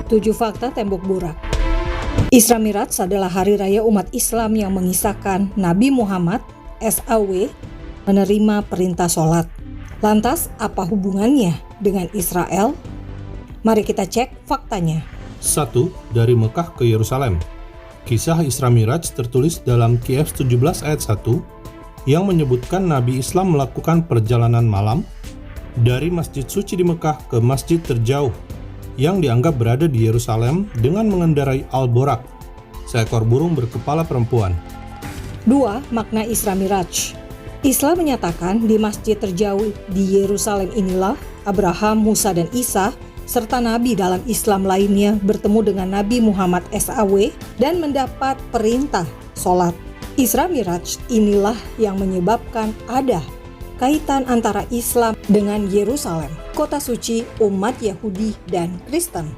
7 fakta tembok Borak. Isra Miraj adalah hari raya umat Islam yang mengisahkan Nabi Muhammad SAW menerima perintah sholat. Lantas, apa hubungannya dengan Israel? Mari kita cek faktanya. 1. Dari Mekah ke Yerusalem. Kisah Isra Miraj tertulis dalam Kiev 17 ayat 1 yang menyebutkan Nabi Islam melakukan perjalanan malam dari masjid suci di Mekah ke masjid terjauh yang dianggap berada di Yerusalem dengan mengendarai Al-Borak, seekor burung berkepala perempuan. 2. Makna Isra Miraj. Islam menyatakan di masjid terjauh di Yerusalem inilah Abraham, Musa, dan Isa serta nabi dalam Islam lainnya bertemu dengan Nabi Muhammad SAW dan mendapat perintah sholat. Isra Miraj inilah yang menyebabkan ada kaitan antara Islam dengan Yerusalem, kota suci umat Yahudi dan Kristen.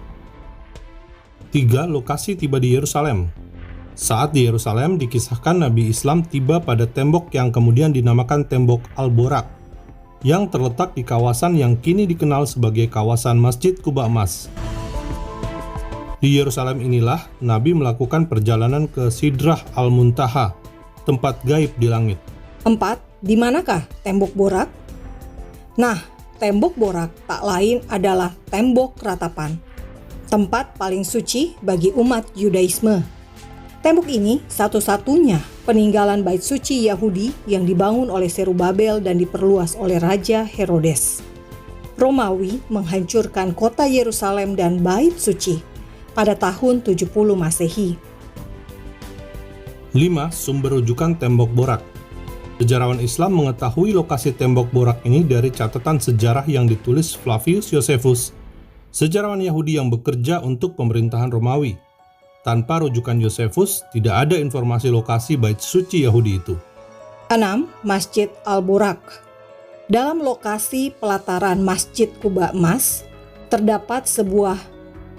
3. Lokasi tiba di Yerusalem. Saat di Yerusalem dikisahkan Nabi Islam tiba pada tembok yang kemudian dinamakan tembok Al-Borak, yang terletak di kawasan yang kini dikenal sebagai kawasan Masjid Kuba Emas. Di Yerusalem inilah Nabi melakukan perjalanan ke Sidrah Al-Muntaha, tempat gaib di langit. 4. Di manakah tembok Borak? Nah, tembok Borak tak lain adalah tembok ratapan, tempat paling suci bagi umat Yudaisme. Tembok ini satu-satunya peninggalan bait suci Yahudi yang dibangun oleh Zerubabel dan diperluas oleh Raja Herodes. Romawi menghancurkan kota Yerusalem dan bait suci pada tahun 70 Masehi. 5. Sumber rujukan tembok Borak. Sejarawan Islam mengetahui lokasi tembok Borak ini dari catatan sejarah yang ditulis Flavius Josephus, sejarawan Yahudi yang bekerja untuk pemerintahan Romawi. Tanpa rujukan Josephus, tidak ada informasi lokasi bait suci Yahudi itu. 6. Masjid Al-Borak. Dalam lokasi pelataran Masjid Kuba Emas, terdapat sebuah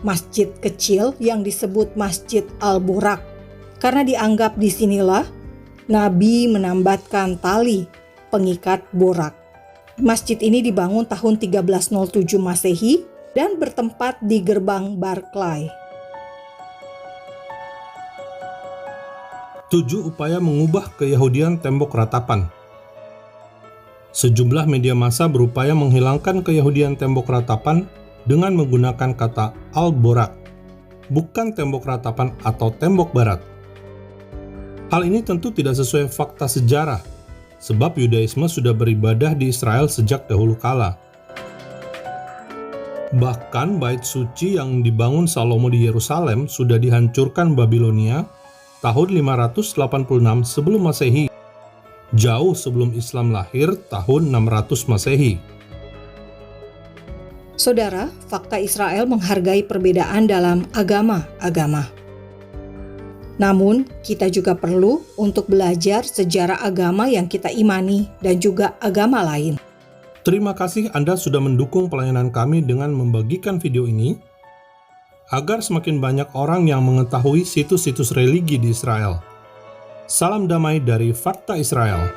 masjid kecil yang disebut Masjid Al-Borak, karena dianggap disinilah Nabi menambatkan tali pengikat Borak. Masjid ini dibangun tahun 1307 Masehi dan bertempat di gerbang Barclay. 7. Upaya mengubah keyahudian tembok ratapan. Sejumlah media massa berupaya menghilangkan keyahudian tembok ratapan dengan menggunakan kata Al-Borak, bukan tembok ratapan atau tembok barat. Hal ini tentu tidak sesuai fakta sejarah, sebab Yudaisme sudah beribadah di Israel sejak dahulu kala. Bahkan bait suci yang dibangun Salomo di Yerusalem sudah dihancurkan Babilonia tahun 586 sebelum Masehi, jauh sebelum Islam lahir tahun 600 Masehi. Saudara, fakta Israel menghargai perbedaan dalam agama-agama. Namun, kita juga perlu untuk belajar sejarah agama yang kita imani dan juga agama lain. Terima kasih Anda sudah mendukung pelayanan kami dengan membagikan video ini, agar semakin banyak orang yang mengetahui situs-situs religi di Israel. Salam damai dari Fakta Israel.